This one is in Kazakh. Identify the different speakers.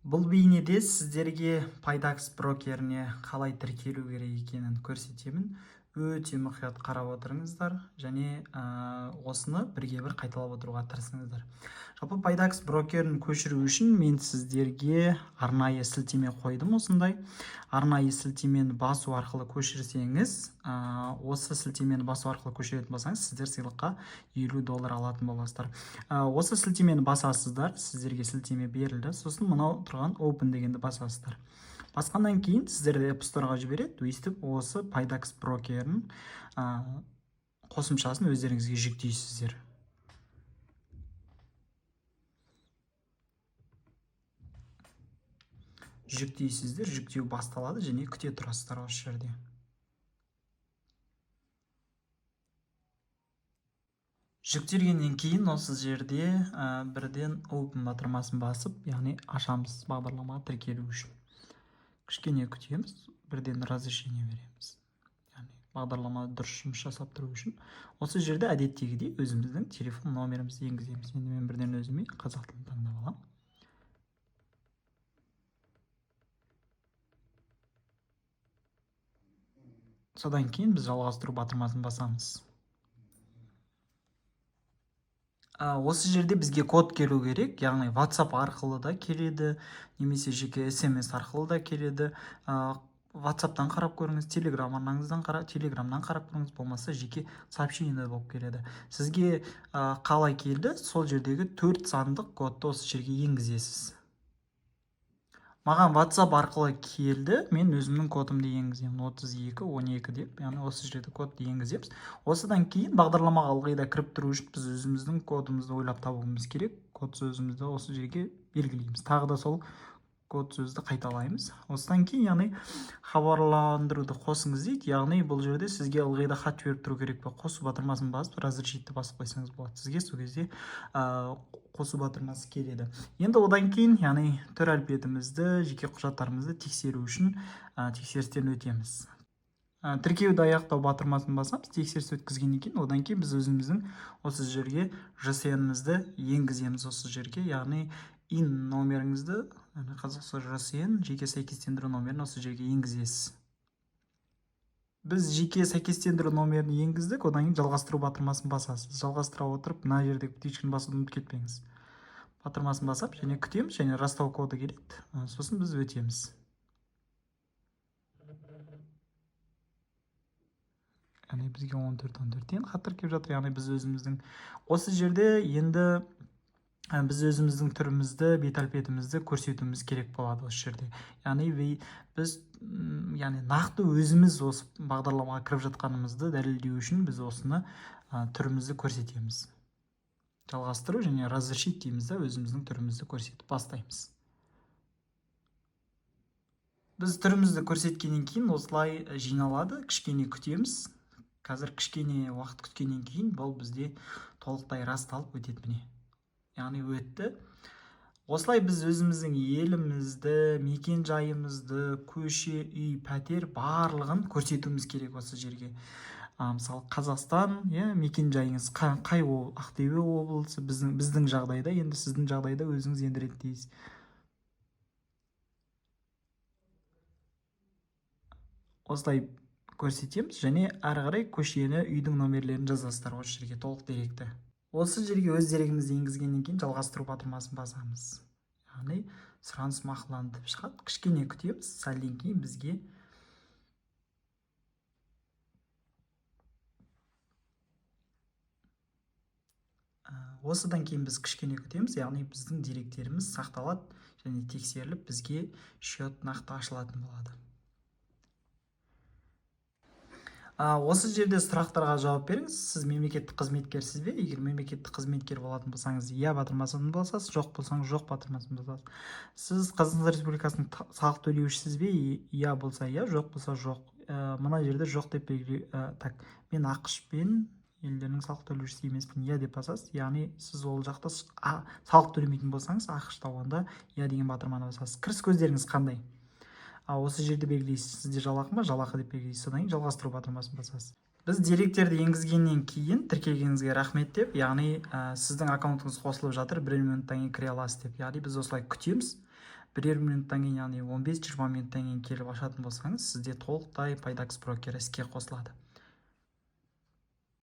Speaker 1: Бұл бейнеде сіздерге Пайдакс брокеріне қалай тіркелу керек екенін көрсетемін. Өте мұқият қарап отырыңыздар және осыны бірге бір қайталап отыруға тырысыңыздар. Жалпы Пайдакс брокерін көшіру үшін мен сіздерге арнайы сілтеме қойдым. Осындай арнайы сілтемені басу арқылы көшірсеңіз, осы сілтемені басу арқылы көшіретін болсаңыз, сіздер сыйлыққа $50 алатын боласыздар. Осы сілтемені басасыздар, сіздерге сілтеме берілді. Сосын мынау тұрған Open дегенді басасыздар. Басқаннан кейін сіздерді App Store-ға жібереді. Өйстіп осы Пайдакс брокерін қосымшасын өздеріңізге жүктейсіздер. Жүктеу басталады және күте тұрасыздар осы жерде. Жүктелгеннен кейін осы жерде бірден Open батырмасын басып, яғни ашамыз бағдарламаға тіркелу үшін. Кішкене күтеміз, бірден разрешение береміз. Яғни бағдарлама дұрыс жұмыс жасап тұру үшін. Осы жерде әдеттегідей өзіміздің телефон номерімізді енгіземіз. Енді мен бірден өзіме қазақ тілін таңдап аламын. Содан кейін біз жалғастыру батырмасын басамыз. Осы жерде бізге код келу керек, яғни WhatsApp арқылы да келеді, немесе жеке SMS арқылы да келеді. WhatsApp'тан қарап көріңіз, Телеграмнан қарап көріңіз, болмаса жеке сообщение болып келеді. Сізге қалай келді, сол жердегі 4 сандық кодты осы жерге енгізесіз. Маған WhatsApp арқылы келді, мен өзімнің кодымды енгіземін, 3212 деп, яғни осы жерде кодты енгіземіз. Осыдан кейін бағдарламаға ылғи да кіріп тұру үшін біз өзіміздің кодымызды ойлап табуымыз керек. Код сөзімізді осы жерге белгілейміз. Тағы да сол код сөзді қайталаймыз. Осыдан кейін, яғни хабарландыруды қосыңыз дейді. Яғни бұл жерде сізге ылғи да хат жіберіп тұру керек пе? Қосу батырмасын басып, разрешитті басып қойсаңыз болады. Сізге сол кезде қосу батырмасы келеді. Енді одан кейін, яғни түр әлпетімізді, жеке құжаттарымызды тексеру үшін тексерістен өтеміз. Тіркеуді аяқтау батырмасын басамыз, тексеріс өткізгеннен кейін, одан кейін біз өзіміздің осы жерге ЖСН-мізді енгіземіз осы жерге, яғни ин номеріңізді, қазақша ЖСН, жеке сәйкестендіру номерін осы жерге енгізесіз. Біз жеке сәйкестендіру номерін енгіздік, одан кейін жалғастыру батырмасын басасыз. Жалғастыра отырып, мына жердегі птичканы басуды ұмытып кетпеңіз. Батырмасын басып, және күтеміз, және растау коды келеді. Сосын біз өтеміз. Яғни бізге 14-14-тен хаттар келіп жатыр. Яғни біз өзіміздің осы жерде енді біз өзіміздің түрімізді, бет әлпетімізді көрсетуіміз керек болады осы жерде. Яғни біз нақты өзіміз осы бағдарламаға кіріп жатқанымызды дәлелдеу үшін біз осыны түрімізді көрсетеміз. Жалғастыру және разрешить дейміз да, өзіміздің түрімізді көрсетіп бастаймыз. Біз түрімізді көрсеткеннен кейін осылай жиналады, кішкене күтеміз. Қазір кішкене уақыт күткеннен кейін бұл бізде толықтай расталып өтеді міне. Яғни өтті. Осылай біз өзіміздің елімізді, мекен жайымызды, көше, үй, пәтер барлығын көрсетуіміз керек осы жерге. Мысалы Қазақстан, мекен жайыңыз қай Ақтөбе облысы, біздің жағдайда, енді сіздің жағдайда өзіңіз енді реттейсіз. Осылай көрсетеміз және әрі қарай көшені, үйдің номерлерін жазасыздар осы жерге толық деректі. Осы жерге өз дерегімізді енгізгеннен кейін жалғастыру батырмасын басамыз. Яғни сұраныс мақұлданды деп шығады. Кішкене күтеміз, сәлден кейін бізге осыдан кейін біз кішкене күтеміз, яғни біздің деректеріміз сақталады және тексеріліп бізге счет нақты ашылатын болады. Осы жерде сұрақтарға жауап беріңіз. Сіз мемлекеттік қызметкерсіз бе? Егер мемлекеттік қызметкер болатын болсаңыз, иә батырмасын басасыз, жоқ болсаңыз, жоқ батырмасын басасыз. Сіз Қазақстан Республикасының салық төлеушісіз бе? Иә болса иә, жоқ болса жоқ. Мына жерде жоқ деп белгілеу. Мен ақш пен елдерінің салық төлеушісі емеспін, иә деп басасыз. Яғни сіз ол жақта салық төлемейтін болсаңыз, ақшта онда иә деген батырманы басасыз. Кіріс көздеріңіз қандай? Осы жерде белгілейсіз, сізде жалақы ма? Жалақы деп белгілейсіз. Содан кейін жалғастыру батырмасын басасыз. Біз деректерді енгізгеннен кейін тіркелгеніңізге рахмет деп, яғни сіздің аккаунтыңыз қосылып жатыр, 1 минуттан кейін кіре аласыз деп. Яғни біз осылай күтеміз. 1,5 минуттан кейін, яғни 15-20 минуттан кейін келіп ашатын болсаңыз, сізде толықтай Пайдакс брокер іске қосылады.